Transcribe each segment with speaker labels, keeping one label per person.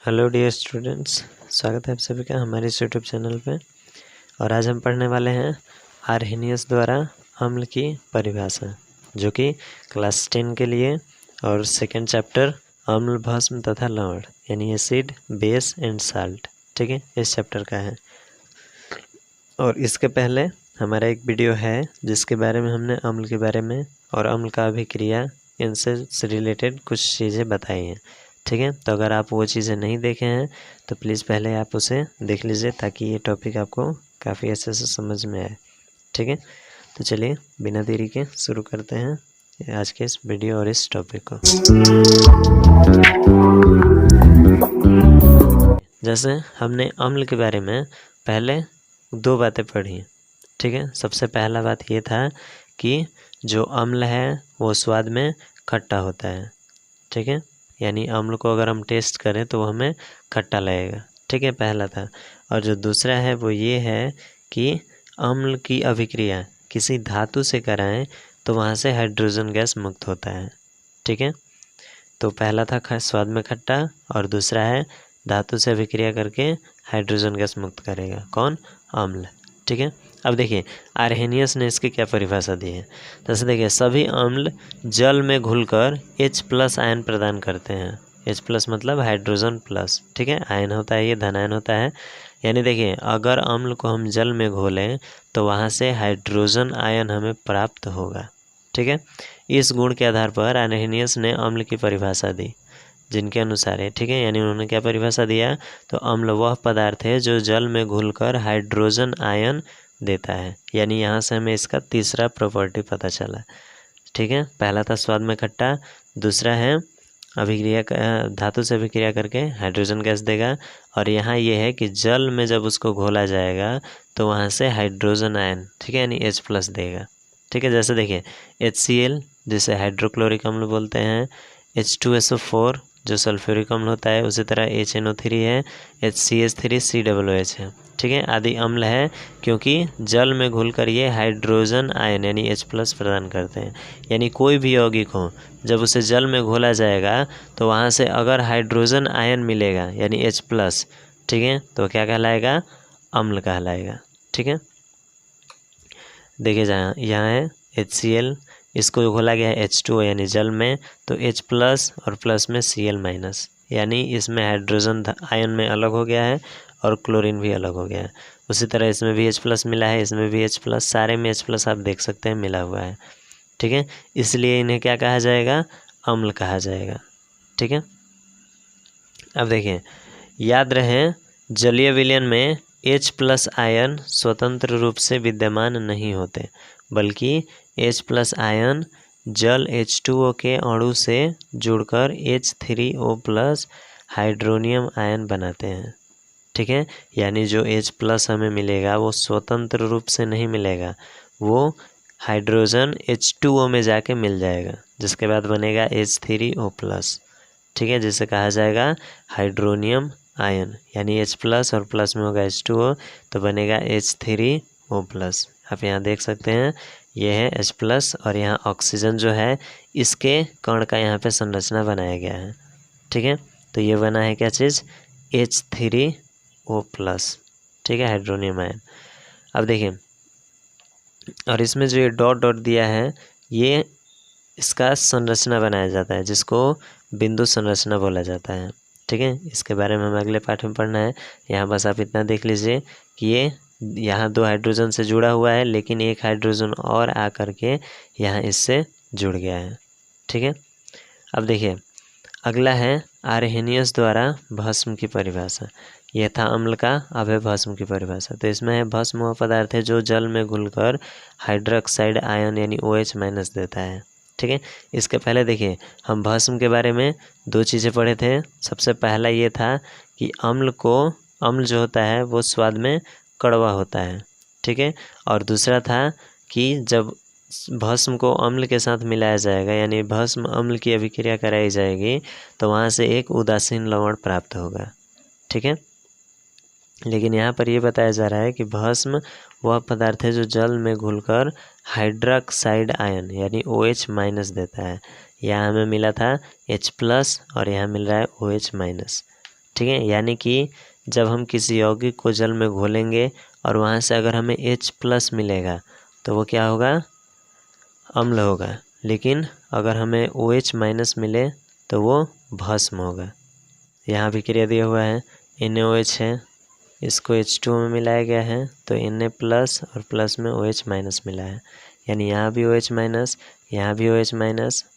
Speaker 1: Hello dear students, स्वागत है आप सभी का हमारे इस यूट्यूब चैनल पे। और आज हम पढ़ने वाले हैं आर्हेनियस द्वारा अम्ल की परिभाषा, जो कि क्लास 10 के लिए और सेकंड चैप्टर अम्ल, भस्म तथा लवण यानी एसिड, बेस एंड साल्ट, ठीक है, इस चैप्टर का है। और इसके पहले हमारा एक वीडियो है जिसके बारे में हमने अम्ल के बारे में और अम्ल का अभिक्रिया इनसे रिलेटेड कुछ चीज़ें बताई हैं, ठीक है। तो अगर आप वो चीज़ें नहीं देखे हैं तो प्लीज़ पहले आप उसे देख लीजिए ताकि ये टॉपिक आपको काफ़ी अच्छे से समझ में आए, ठीक है। तो चलिए बिना देरी के शुरू करते हैं आज के इस वीडियो और इस टॉपिक को। जैसे हमने अम्ल के बारे में पहले दो बातें पढ़ी, ठीक है। सबसे पहला बात ये था कि जो अम्ल है वो स्वाद में खट्टा होता है, ठीक है। यानी अम्ल को अगर हम टेस्ट करें तो वो हमें खट्टा लगेगा, ठीक है, पहला था। और जो दूसरा है वो ये है कि अम्ल की अभिक्रिया किसी धातु से कराएं तो वहाँ से हाइड्रोजन गैस मुक्त होता है, ठीक है। तो पहला था स्वाद में खट्टा और दूसरा है धातु से अभिक्रिया करके हाइड्रोजन गैस मुक्त करेगा, कौन? अम्ल, ठीक है। अब देखिए आर्हेनियस ने इसकी क्या परिभाषा दी है। जैसे देखिए सभी अम्ल जल में घुलकर H+ आयन प्रदान करते हैं। H+ मतलब हाइड्रोजन प्लस, ठीक है, आयन होता है, ये धन आयन होता है। यानी देखिए अगर अम्ल को हम जल में घोलें तो वहाँ से हाइड्रोजन आयन हमें प्राप्त होगा, ठीक है। इस गुण के आधार पर आर्हेनियस ने अम्ल की परिभाषा दी जिनके अनुसार है, ठीक है। यानी उन्होंने क्या परिभाषा दिया, तो अम्ल वह पदार्थ है जो जल में घुलकर हाइड्रोजन आयन देता है। यानी यहाँ से हमें इसका तीसरा प्रॉपर्टी पता चला, ठीक है। पहला था स्वाद में खट्टा, दूसरा है अभिक्रिया धातु से अभिक्रिया करके हाइड्रोजन गैस देगा। और यहाँ ये है कि जल में जब उसको घोला जाएगा तो वहाँ से हाइड्रोजन आयन, ठीक है, यानी H+ देगा, ठीक है। जैसे देखिए HCl जिसे हाइड्रोक्लोरिक अम्ल बोलते हैं, H2SO4 जो सल्फ्यूरिक अम्ल होता है, उसी तरह HNO3 है, HCH3COOH है, ठीक है, आदि अम्ल है क्योंकि जल में घुलकर ये हाइड्रोजन आयन यानी H+ प्रदान करते हैं। यानी कोई भी यौगिक हो जब उसे जल में घोला जाएगा तो वहाँ से अगर हाइड्रोजन आयन मिलेगा यानी H+, ठीक है, तो क्या कहलाएगा? अम्ल कहलाएगा, ठीक है। देखिए यहाँ है HCl, इसको घोला गया है H2O यानी जल में, तो H+ और प्लस में Cl-, यानी इसमें हाइड्रोजन आयन में अलग हो गया है और क्लोरीन भी अलग हो गया है। उसी तरह इसमें भी H+ मिला है, इसमें भी H+, सारे में H+ आप देख सकते हैं मिला हुआ है, ठीक है। इसलिए इन्हें क्या कहा जाएगा? अम्ल कहा जाएगा, ठीक है। अब देखिए याद रहे जलीय विलयन में H+ आयन स्वतंत्र रूप से विद्यमान नहीं होते, बल्कि H+ आयन जल H2O के अणु से जुड़कर H3O+ हाइड्रोनियम आयन बनाते हैं, ठीक है। यानी जो H+ हमें मिलेगा वो स्वतंत्र रूप से नहीं मिलेगा, वो हाइड्रोजन H2O में जाके मिल जाएगा, जिसके बाद बनेगा H3O+, ठीक है, जिसे कहा जाएगा हाइड्रोनियम आयन। यानी H+ और प्लस में होगा H2O तो बनेगा H3O+। आप यहाँ देख सकते हैं ये है H+ और यहाँ ऑक्सीजन जो है इसके कण का यहाँ पे संरचना बनाया गया है, ठीक है। तो ये बना है क्या चीज़? H3O+, ठीक है, हाइड्रोनियम आयन। अब देखिए और इसमें जो ये डॉट डॉट दिया है ये इसका संरचना बनाया जाता है जिसको बिंदु संरचना बोला जाता है, ठीक है। इसके बारे में हमें अगले पाठ में पढ़ना है। यहाँ बस आप इतना देख लीजिए कि ये यहाँ 2 हाइड्रोजन से जुड़ा हुआ है, लेकिन एक हाइड्रोजन और आ करके यहाँ इससे जुड़ गया है, ठीक है। अब देखिए अगला है आर्हेनियस द्वारा भस्म की परिभाषा। यह था अम्ल का, अब है भस्म की परिभाषा। तो इसमें है भस्म वह पदार्थ है जो जल में घुलकर हाइड्रोक्साइड आयन यानी OH- देता है, ठीक है। इसके पहले देखिए हम भस्म के बारे में 2 चीज़ें पढ़े थे। सबसे पहला ये था कि अम्ल जो होता है वो स्वाद में कड़वा होता है, ठीक है। और दूसरा था कि जब भस्म को अम्ल के साथ मिलाया जाएगा यानी भस्म अम्ल की अभिक्रिया कराई जाएगी तो वहाँ से एक उदासीन लवण प्राप्त होगा, ठीक है। लेकिन यहाँ पर ये बताया जा रहा है कि भस्म वह पदार्थ है जो जल में घुलकर हाइड्रोक्साइड आयन यानी OH- देता है। यहाँ हमें मिला था H+ और यहाँ मिल रहा है OH-, ठीक है। यानी कि जब हम किसी यौगिक को जल में घोलेंगे और वहाँ से अगर हमें H+ मिलेगा तो वो क्या होगा, अम्ल होगा। लेकिन अगर हमें OH- मिले तो वो भस्म होगा। यहाँ भी क्रिया दिया हुआ है, NaOH है, इसको H2O में मिलाया गया है तो Na+ और प्लस में OH- मिला है, यानी यहाँ भी OH-, यहाँ भी OH-,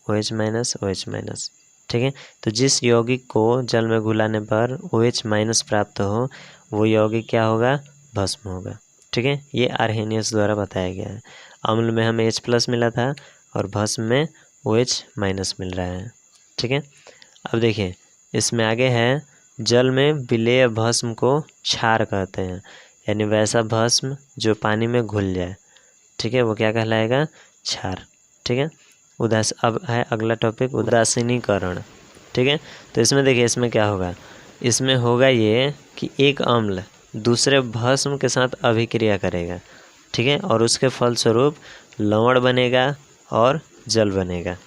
Speaker 1: OH-, OH-। ठीक है। तो जिस यौगिक को जल में घुलाने पर OH- प्राप्त हो वो यौगिक क्या होगा, भस्म होगा। ठीक है। ये आर्हेनियस द्वारा बताया गया है। अम्ल में हमें H+ मिला था और भस्म में OH- मिल रहा है। ठीक है। अब देखिए इसमें आगे है, जल में विलेय भस्म को क्षार कहते हैं, यानी वैसा भस्म जो पानी में घुल जाए। ठीक है, वो क्या कहलाएगा, क्षार। ठीक है। अब है अगला टॉपिक, उदासीनीकरण। ठीक है। तो इसमें देखिए इसमें क्या होगा, इसमें होगा ये कि एक अम्ल दूसरे भस्म के साथ अभिक्रिया करेगा। ठीक है। और उसके फलस्वरूप लवण बनेगा और जल बनेगा।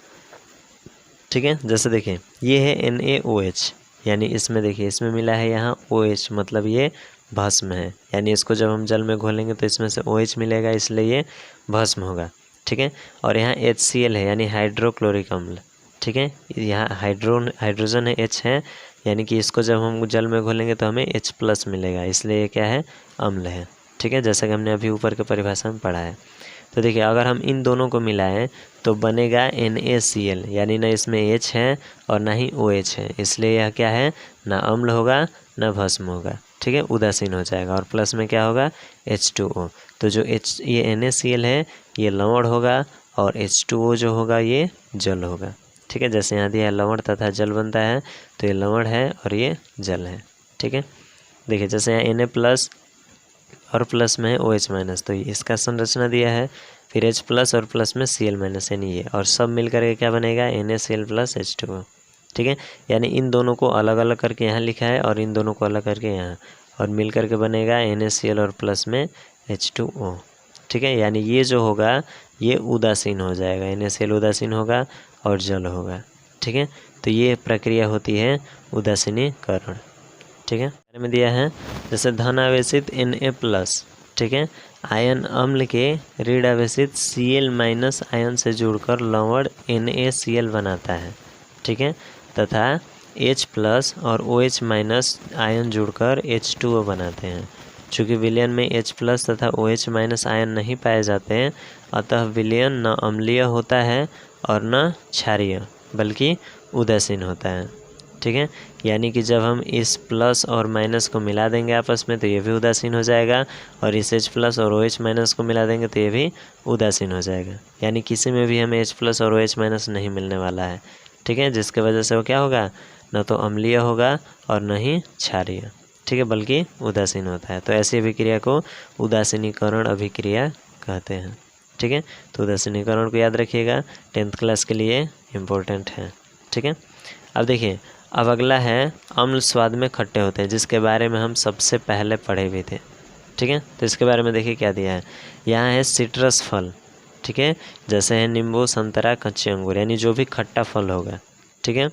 Speaker 1: ठीक है। जैसे देखिए ये है NaOH, यानी इसमें देखिए इसमें मिला है यहाँ OH, मतलब ये भस्म है। यानी इसको जब हम जल में घोलेंगे तो इसमें से OH मिलेगा, इसलिए ये भस्म होगा। ठीक है। और यहाँ HCl है, यानी हाइड्रोक्लोरिक अम्ल। ठीक है। यहाँ हाइड्रोजन है, H है, यानी कि इसको जब हम जल में घोलेंगे तो हमें H+ मिलेगा, इसलिए ये क्या है, अम्ल है। ठीक है। जैसा कि हमने अभी ऊपर के परिभाषा में पढ़ा है। तो देखिए अगर हम इन दोनों को मिलाएं तो बनेगा NaCl, यानी ना इसमें H है और ना ही OH है, इसलिए यह क्या है, ना अम्ल होगा ना भस्म होगा। ठीक है, उदासीन हो जाएगा। और प्लस में क्या होगा, H2O। तो जो ये NaCl है ये लवण होगा और H2O जो होगा ये जल होगा। ठीक है। जैसे यहाँ दिया है लवण तथा जल बनता है, तो ये लवण है और ये जल है। ठीक है। देखिए जैसे यहाँ Na+ और प्लस में है OH-, तो इसका संरचना दिया है। फिर H+ और प्लस में Cl- यानी ये, और सब मिल करके क्या बनेगा, NaCl + H2O। ठीक है। यानी इन दोनों को अलग अलग करके यहाँ लिखा है और इन दोनों को अलग करके यहाँ, और मिल करके बनेगा NaCl और प्लस में H2O। ठीक है। यानी ये जो होगा ये उदासीन हो जाएगा, NaCl उदासीन होगा और जल होगा। ठीक है। तो ये प्रक्रिया होती है उदासीनीकरण। ठीक है। में दिया है जैसे धन आवेशित Na+, ठीक है, आयन अम्ल के ऋण आवेशित Cl- आयन से जुड़कर लवण NaCl बनाता है। ठीक है। तथा H+ और OH- आयन जुड़कर H2O बनाते हैं। चूँकि विलयन में H+ तथा OH- आयन नहीं पाए जाते हैं, अतः विलयन न अम्लीय होता है और न क्षारीय, बल्कि उदासीन होता है। ठीक है। यानी कि जब हम इस प्लस और माइनस को मिला देंगे आपस में तो ये भी उदासीन हो जाएगा, और इस H+ और OH- को मिला देंगे तो ये भी उदासीन हो जाएगा। यानी किसी में भी हमें H+ और OH- नहीं मिलने वाला है। ठीक है। जिसके वजह से वो क्या होगा, न तो अम्लीय होगा और न ही क्षारीय। ठीक है, बल्कि उदासीन होता है। तो ऐसी अभिक्रिया को उदासीनीकरण अभिक्रिया कहते हैं। ठीक है। तो उदासीनीकरण को याद रखिएगा, 10th क्लास के लिए इम्पोर्टेंट है। ठीक है। अब देखिए अब अगला है अम्ल स्वाद में खट्टे होते हैं, जिसके बारे में हम सबसे पहले पढ़े भी थे। ठीक है। तो इसके बारे में देखिए क्या दिया है, यहाँ है सिट्रस फल। ठीक है। जैसे है नींबू, संतरा, कच्चे अंगूर, यानी जो भी खट्टा फल होगा, ठीक है,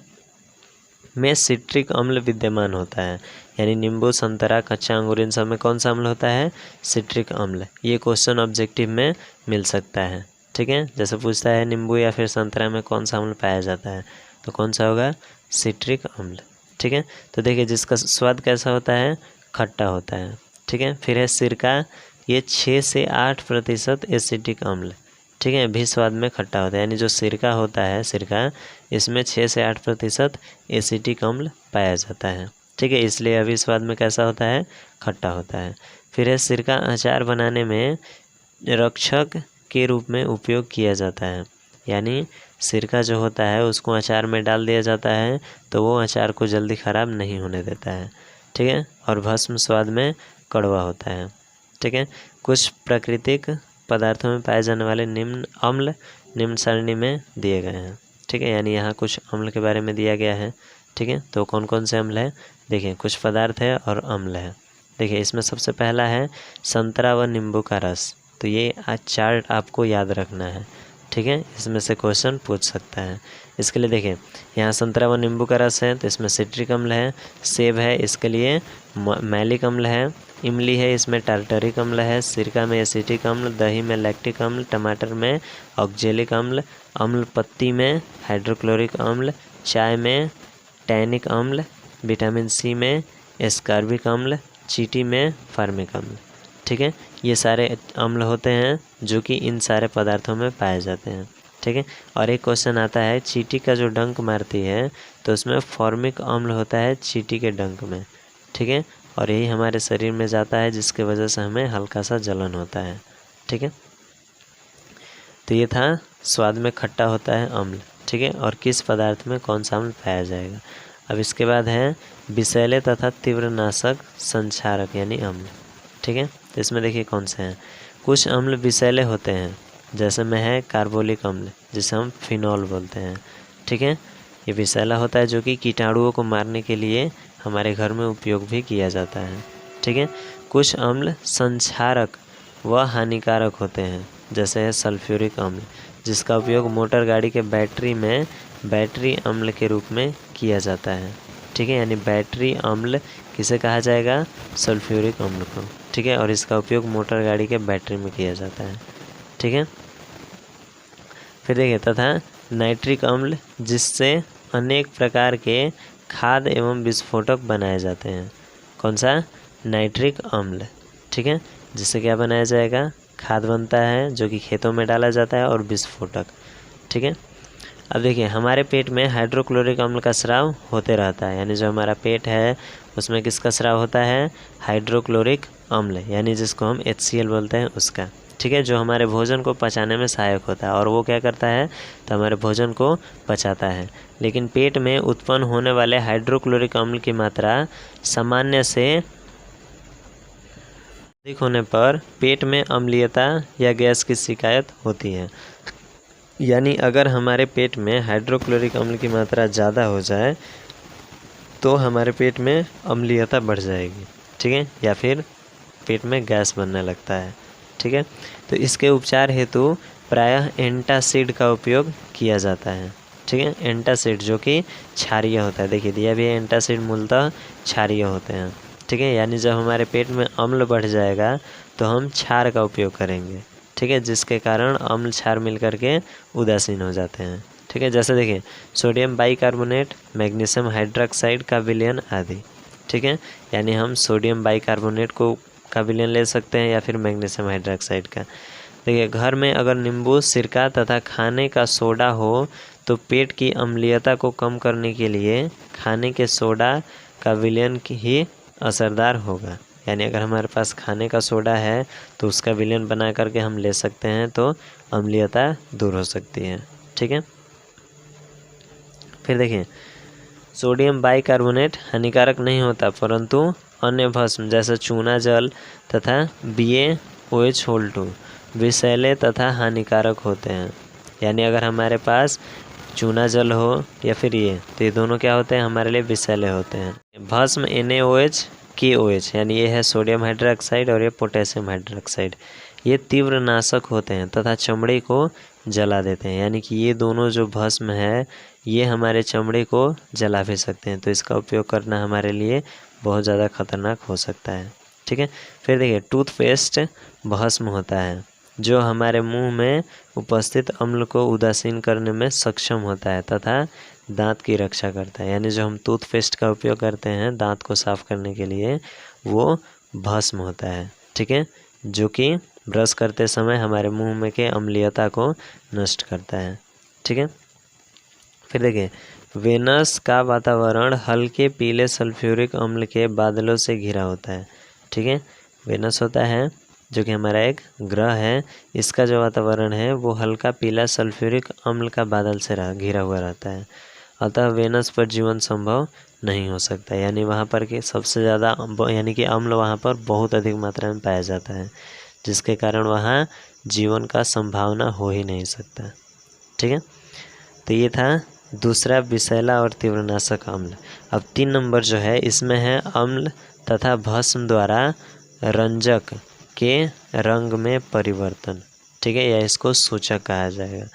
Speaker 1: में सिट्रिक अम्ल विद्यमान होता है। यानी नींबू, संतरा, कच्चा अंगूर, इन सब में कौन सा अम्ल होता है, सिट्रिक अम्ल। ये क्वेश्चन ऑब्जेक्टिव में मिल सकता है। ठीक है। जैसे पूछता है नींबू या फिर संतरा में कौन सा अम्ल पाया जाता है, तो कौन सा होगा, सिट्रिक अम्ल। ठीक है। तो देखिए जिसका स्वाद कैसा होता है, खट्टा होता है। ठीक है। फिर है सिरका, ये 6 से 8% एसिटिक अम्ल, ठीक है, भी स्वाद में खट्टा होता है। यानी जो सिरका होता है, सिरका, इसमें 6 से 8% एसिटिक अम्ल पाया जाता है। ठीक है, इसलिए अभी स्वाद में कैसा होता है, खट्टा होता है। फिर है सिरका अचार बनाने में रक्षक के रूप में उपयोग किया जाता है। यानी सिरका जो होता है उसको अचार में डाल दिया जाता है तो वो अचार को जल्दी ख़राब नहीं होने देता है। ठीक है। और भस्म स्वाद में कड़वा होता है। ठीक है। कुछ प्राकृतिक पदार्थों में पाए जाने वाले निम्न अम्ल निम्न सारणी में दिए गए हैं। ठीक है। यानी यहाँ कुछ अम्ल के बारे में दिया गया है। ठीक है। तो कौन कौन से अम्ल है, देखिए कुछ पदार्थ है और अम्ल है। देखिए इसमें सबसे पहला है संतरा व नींबू का रस। तो ये चार्ट आपको याद रखना है। ठीक है, इसमें से क्वेश्चन पूछ सकता है। इसके लिए देखिए यहाँ संतरा व नींबू का रस है तो इसमें सिट्रिक अम्ल है, सेब है इसके लिए मैलिक अम्ल है, इमली है इसमें टार्टरिक अम्ल है, सिरका में एसिटिक अम्ल, दही में लैक्टिक अम्ल, टमाटर में ऑक्जेलिक अम्ल, अम्ल पत्ती में हाइड्रोक्लोरिक अम्ल, चाय में टैनिक अम्ल, विटामिन सी में एस्कॉर्बिक अम्ल, चींटी में फार्मिक अम्ल। ठीक है, ये सारे अम्ल होते हैं जो कि इन सारे पदार्थों में पाए जाते हैं। ठीक है, और एक क्वेश्चन आता है चींटी का जो डंक मारती है तो उसमें फॉर्मिक अम्ल होता है चींटी के डंक में। ठीक है, और यही हमारे शरीर में जाता है जिसके वजह से हमें हल्का सा जलन होता है। ठीक है, तो ये था स्वाद में खट्टा होता है अम्ल। ठीक है, और किस पदार्थ में कौन सा अम्ल पाया जाएगा। अब इसके बाद है विषैले तथा तीव्र नाशक संक्षारक यानी अम्ल। ठीक है, तो इसमें देखिए कौन से हैं। कुछ अम्ल विषैले होते हैं, जैसे में है कार्बोलिक अम्ल जिसे हम फिनॉल बोलते हैं। ठीक है, ये विषैला होता है जो कि कीटाणुओं को मारने के लिए हमारे घर में उपयोग भी किया जाता है। ठीक है, कुछ अम्ल संक्षारक व हानिकारक होते हैं, जैसे है सल्फ्यूरिक अम्ल जिसका उपयोग मोटर गाड़ी के बैटरी में बैटरी अम्ल के रूप में किया जाता है। ठीक है, यानी बैटरी अम्ल किसे कहा जाएगा, सल्फ्यूरिक अम्ल को। ठीक है, और इसका उपयोग मोटर गाड़ी के बैटरी में किया जाता है। ठीक है, फिर देखिए तथा नाइट्रिक अम्ल जिससे अनेक प्रकार के खाद्य एवं विस्फोटक बनाए जाते हैं। कौन सा, नाइट्रिक अम्ल। ठीक है, जिससे क्या बनाया जाएगा, खाद बनता है जो कि खेतों में डाला जाता है और विस्फोटक। ठीक है, अब देखिए हमारे पेट में हाइड्रोक्लोरिक अम्ल का स्राव होते रहता है, यानी जो हमारा पेट है उसमें किसका स्राव होता है, हाइड्रोक्लोरिक अम्ल यानी जिसको हम HCl बोलते हैं उसका। ठीक है, जो हमारे भोजन को पचाने में सहायक होता है और वो क्या करता है, तो हमारे भोजन को पचाता है। लेकिन पेट में उत्पन्न होने वाले हाइड्रोक्लोरिक अम्ल की मात्रा सामान्य से अधिक होने पर पेट में अम्लीयता या गैस की शिकायत होती है। यानी अगर हमारे पेट में हाइड्रोक्लोरिक अम्ल की मात्रा ज़्यादा हो जाए तो हमारे पेट में अम्लीयता बढ़ जाएगी। ठीक है, या फिर पेट में गैस बनने लगता है। ठीक है, तो इसके उपचार हेतु प्रायः एंटासिड का उपयोग किया जाता है। ठीक है, एंटासिड जो कि क्षारीय होता है, देखिए दिया भी है एंटासिड मूलतः क्षारीय होते हैं। ठीक है, यानी जब हमारे पेट में अम्ल बढ़ जाएगा तो हम क्षार का उपयोग करेंगे। ठीक है, जिसके कारण अम्ल क्षार मिल करके उदासीन हो जाते हैं। ठीक है, जैसे देखिए सोडियम बाइकार्बोनेट, मैग्नीशियम हाइड्रोक्साइड का विलयन आदि। ठीक है, यानी हम सोडियम बाइकार्बोनेट का विलयन ले सकते हैं या फिर मैग्नीशियम हाइड्रोक्साइड का। देखिए घर में अगर नींबू, सिरका तथा खाने का सोडा हो तो पेट की अम्लीयता को कम करने के लिए खाने के सोडा का विलयन ही असरदार होगा। यानी अगर हमारे पास खाने का सोडा है तो उसका विलयन बना करके हम ले सकते हैं तो अम्लीयता दूर हो सकती है। ठीक है, फिर देखिए सोडियम बाइकार्बोनेट हानिकारक नहीं होता परंतु अन्य भस्म जैसे चूना जल तथा BaOH विषैले तथा हानिकारक होते हैं। यानी अगर हमारे पास चूना जल हो या फिर तो ये दोनों क्या होते हैं, हमारे लिए विषैले होते हैं। भस्म NaOH KOH यानी ये है सोडियम हाइड्रोक्साइड और ये पोटेशियम हाइड्रोक्साइड, ये तीव्र नाशक होते हैं तथा चमड़ी को जला देते हैं। यानी कि ये दोनों जो भस्म है ये हमारे चमड़े को जला भी सकते हैं, तो इसका उपयोग करना हमारे लिए बहुत ज़्यादा खतरनाक हो सकता है। ठीक है, फिर देखिए टूथपेस्ट भस्म होता है जो हमारे मुंह में उपस्थित अम्ल को उदासीन करने में सक्षम होता है तथा दांत की रक्षा करता है। यानी जो हम टूथपेस्ट का उपयोग करते हैं दांत को साफ करने के लिए वो भस्म होता है। ठीक है, जो कि ब्रश करते समय हमारे मुंह में के अम्लीयता को नष्ट करता है। ठीक है, फिर देखिए वेनस का वातावरण हल्के पीले सल्फ्यूरिक अम्ल के बादलों से घिरा होता है। ठीक है, वेनस होता है जो कि हमारा एक ग्रह है, इसका जो वातावरण है वो हल्का पीला सल्फ्यूरिक अम्ल का बादल से घिरा हुआ रहता है। अतः वेनस पर जीवन संभव नहीं हो सकता। यानी वहाँ पर कि सबसे ज़्यादा यानी कि अम्ल वहाँ पर बहुत अधिक मात्रा में पाया जाता है, जिसके कारण वहाँ जीवन का संभावना हो ही नहीं सकता। ठीक है, तो ये था दूसरा विषैला और तीव्रनाशक अम्ल। अब 3 नंबर जो है इसमें है अम्ल तथा भस्म द्वारा रंजक के रंग में परिवर्तन। ठीक है, या इसको सूचक कहा जाएगा।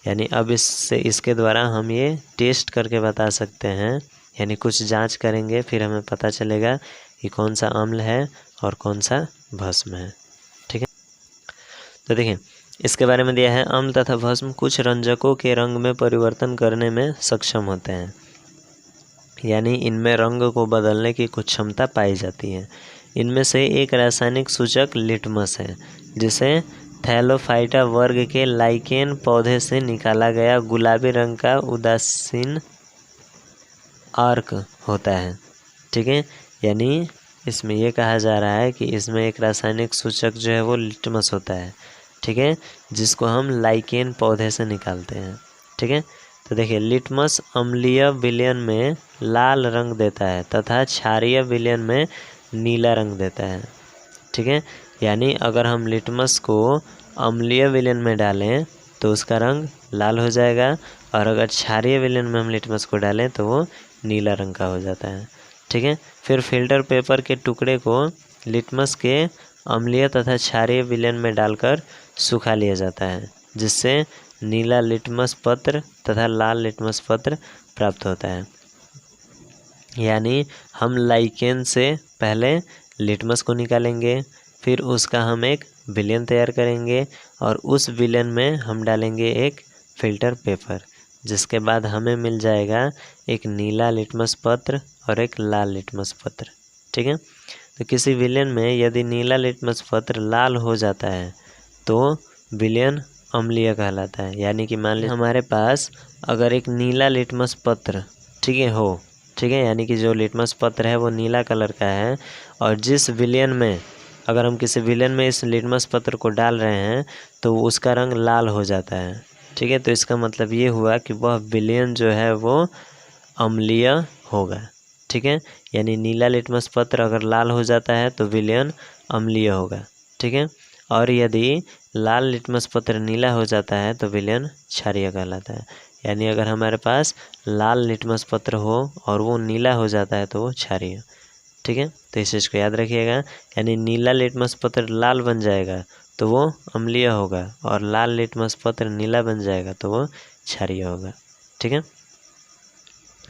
Speaker 1: यानी अब इसके द्वारा हम ये टेस्ट करके बता सकते हैं, यानी कुछ जांच करेंगे फिर हमें पता चलेगा कि कौन सा अम्ल है और कौन सा भस्म है। ठीक है, तो देखिए इसके बारे में दिया है, अम्ल तथा भस्म कुछ रंजकों के रंग में परिवर्तन करने में सक्षम होते हैं, यानी इनमें रंग को बदलने की कुछ क्षमता पाई जाती है। इनमें से एक रासायनिक सूचक लिटमस है, जिसे थैलोफाइटा वर्ग के लाइकेन पौधे से निकाला गया गुलाबी रंग का उदासीन आर्क होता है। ठीक है, यानी इसमें यह कहा जा रहा है कि इसमें एक रासायनिक सूचक जो है वो लिटमस होता है। ठीक है, जिसको हम लाइकेन पौधे से निकालते हैं। ठीक है, तो देखिए लिटमस अम्लीय विलयन में लाल रंग देता है तथा क्षारीय विलयन में नीला रंग देता है। ठीक है, यानी अगर हम लिटमस को अम्लीय विलयन में डालें तो उसका रंग लाल हो जाएगा, और अगर क्षारीय विलयन में हम लिटमस को डालें तो वो नीला रंग का हो जाता है। ठीक है, फिर फिल्टर पेपर के टुकड़े को लिटमस के अम्लीय तथा क्षारीय विलयन में डालकर सुखा लिया जाता है, जिससे नीला लिटमस पत्र तथा लाल लिटमस पत्र प्राप्त होता है। यानी हम लाइकेन से पहले लिटमस को निकालेंगे, फिर उसका हम एक विलयन तैयार करेंगे और उस विलयन में हम डालेंगे एक फिल्टर पेपर, जिसके बाद हमें मिल जाएगा एक नीला लिटमस पत्र और एक लाल लिटमस पत्र। ठीक है, तो किसी विलयन में यदि नीला लिटमस पत्र लाल हो जाता है तो विलयन अम्लीय कहलाता है। यानी कि मान लीजिए हमारे पास अगर एक नीला लिटमस पत्र ठीक है हो, ठीक है, यानी कि जो लिटमस पत्र है वो नीला कलर का है, और जिस विलयन में अगर हम किसी विलयन में इस लिटमस पत्र को डाल रहे हैं तो उसका रंग लाल हो जाता है। ठीक है, तो इसका मतलब ये हुआ कि वह विलयन जो है वो अम्लीय होगा। ठीक है, यानी नीला लिटमस पत्र अगर लाल हो जाता है तो विलयन अम्लीय होगा। ठीक है, और यदि लाल लिटमस पत्र नीला हो जाता है तो विलयन क्षारीय कहलाता है। यानी अगर हमारे पास लाल लिटमस पत्र हो और वो नीला हो जाता है तो वो क्षारीय। ठीक है, तो इस चीज़ को याद रखिएगा, यानी नीला लिटमस पत्र लाल बन जाएगा तो वो अम्लीय होगा, और लाल लिटमस पत्र नीला बन जाएगा तो वो क्षारीय होगा। ठीक है,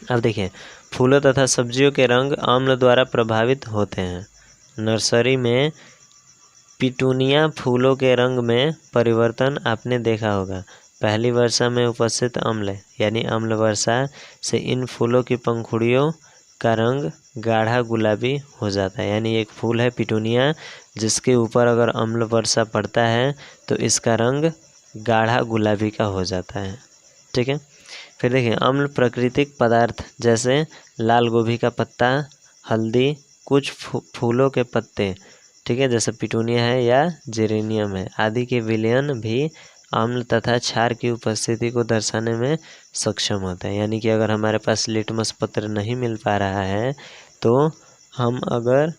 Speaker 1: अब देखिए फूलों तथा सब्जियों के रंग अम्ल द्वारा प्रभावित होते हैं। नर्सरी में पिटूनिया फूलों के रंग में परिवर्तन आपने देखा होगा। पहली वर्षा में उपस्थित अम्ल यानी अम्ल वर्षा से इन फूलों की पंखुड़ियों का रंग गाढ़ा गुलाबी हो जाता है। यानी एक फूल है पिटूनिया, जिसके ऊपर अगर अम्ल वर्षा पड़ता है तो इसका रंग गाढ़ा गुलाबी का हो जाता है। ठीक है, फिर देखिए अम्ल प्राकृतिक पदार्थ जैसे लाल गोभी का पत्ता, हल्दी, कुछ फूलों के पत्ते, ठीक है, जैसे पिटूनिया है या जेरेनियम है आदि के विलयन भी अम्ल तथा क्षार की उपस्थिति को दर्शाने में सक्षम होता है। यानी कि अगर हमारे पास लिटमस पत्र नहीं मिल पा रहा है तो हम अगर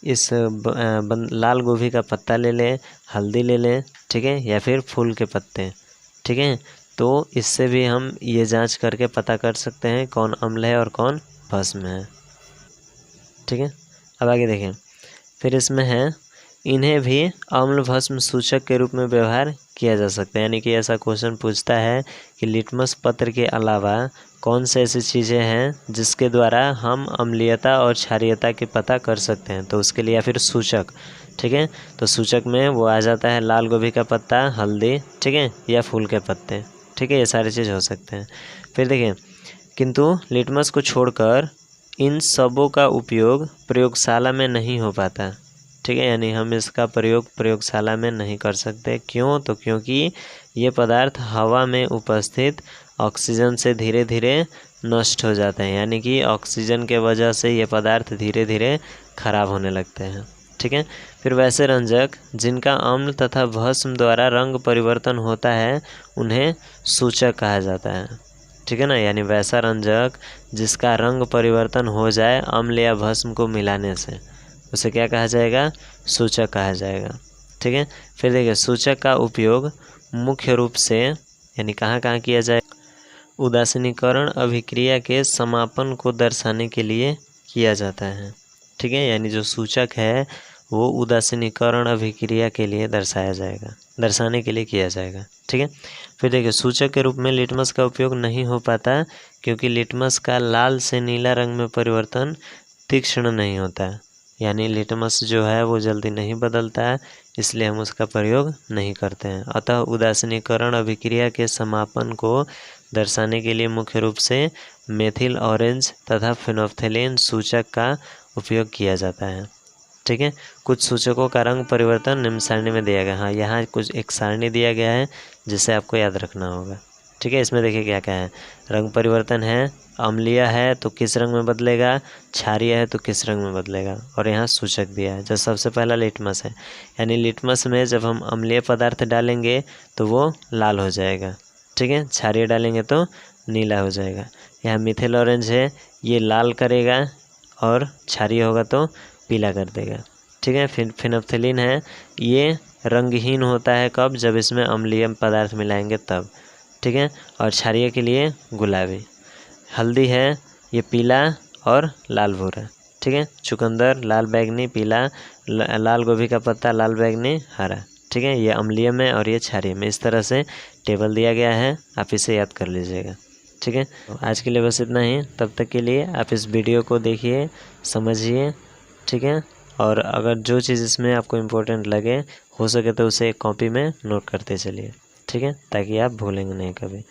Speaker 1: इस लाल गोभी का पत्ता ले लें, हल्दी ले लें, ठीक है, या फिर फूल के पत्ते, ठीक है, तो इससे भी हम ये जांच करके पता कर सकते हैं कौन अम्ल है और कौन भस्म है। ठीक है, अब आगे देखें, फिर इसमें है इन्हें भी अम्ल भस्म सूचक के रूप में व्यवहार किया जा सकता है। यानी कि ऐसा क्वेश्चन पूछता है कि लिटमस पत्र के अलावा कौन से ऐसी चीज़ें हैं जिसके द्वारा हम अम्लीयता और क्षारीयता की पता कर सकते हैं, तो उसके लिए या फिर सूचक। ठीक है, तो सूचक में वो आ जाता है लाल गोभी का पत्ता, हल्दी, ठीक है, या फूल के पत्ते। ठीक है, ये सारी चीज़ हो सकते हैं। फिर देखिए, किंतु लिटमस को छोड़कर इन सबों का उपयोग प्रयोगशाला में नहीं हो पाता। ठीक है, यानी हम इसका प्रयोग प्रयोगशाला में नहीं कर सकते। क्यों? तो क्योंकि ये पदार्थ हवा में उपस्थित ऑक्सीजन से धीरे धीरे नष्ट हो जाते हैं। यानी कि ऑक्सीजन के वजह से ये पदार्थ धीरे धीरे खराब होने लगते हैं। ठीक है, फिर वैसे रंजक जिनका अम्ल तथा भस्म द्वारा रंग परिवर्तन होता है उन्हें सूचक कहा जाता है। ठीक है ना, यानी वैसा रंजक जिसका रंग परिवर्तन हो जाए अम्ल या भस्म को मिलाने से, उसे क्या कहा जाएगा? सूचक कहा जाएगा। ठीक है, फिर देखिए सूचक का उपयोग मुख्य रूप से यानी कहाँ कहाँ किया जाए? उदासीनीकरण अभिक्रिया के समापन को दर्शाने के लिए किया जाता है। ठीक है, यानी जो सूचक है वो उदासीनीकरण अभिक्रिया के लिए दर्शाने के लिए किया जाएगा। ठीक है, फिर देखिए सूचक के रूप में लिटमस का उपयोग नहीं हो पाता क्योंकि लिटमस का लाल से नीला रंग में परिवर्तन तीक्ष्ण नहीं होता, यानी लिटमस जो है वो जल्दी नहीं बदलता है, इसलिए हम उसका प्रयोग नहीं करते हैं। अतः उदासीनीकरण अभिक्रिया के समापन को दर्शाने के लिए मुख्य रूप से मेथिल ऑरेंज तथा फेनोल्फथेलीन सूचक का उपयोग किया जाता है। ठीक है, कुछ सूचकों का रंग परिवर्तन निम्न सारणी में दिया गया। हाँ, यहाँ कुछ एक सारणी दिया गया है जिसे आपको याद रखना होगा। ठीक है, इसमें देखिए क्या क्या है। रंग परिवर्तन है, अम्लीय है तो किस रंग में बदलेगा, क्षारीय है तो किस रंग में बदलेगा, और यहाँ सूचक दिया है। जो सबसे पहला लिटमस है, यानी लिटमस में जब हम अम्लीय पदार्थ डालेंगे तो वो लाल हो जाएगा। ठीक है, क्षारीय डालेंगे तो नीला हो जाएगा। यहाँ मिथिल ऑरेंज है, ये लाल करेगा, और क्षारीय होगा तो पीला कर देगा। ठीक है, फिर फेनोल्फथेलीन है, ये रंगहीन होता है कब, जब इसमें अम्लीय पदार्थ मिलाएंगे तब। ठीक है, और क्षारीय के लिए गुलाबी। हल्दी है, ये पीला और लाल भूरा। ठीक है, चुकंदर लाल बैगनी पीला, लाल गोभी का पत्ता लाल बैगनी हरा। ठीक है, ये अम्लीय में और ये क्षारीय में। इस तरह से टेबल दिया गया है, आप इसे याद कर लीजिएगा। ठीक है, आज के लिए बस इतना ही। तब तक के लिए आप इस वीडियो को देखिए, समझिए। ठीक है, और अगर जो चीज़ इसमें आपको इम्पोर्टेंट लगे, हो सके तो उसे एक कॉपी में नोट करते चलिए। ठीक है, ताकि आप भूलेंगे नहीं कभी।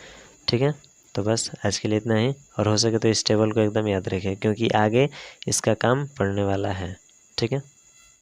Speaker 1: ठीक है, तो बस आज के लिए इतना ही, और हो सके तो इस टेबल को एकदम याद रखिए क्योंकि आगे इसका काम पड़ने वाला है। ठीक है।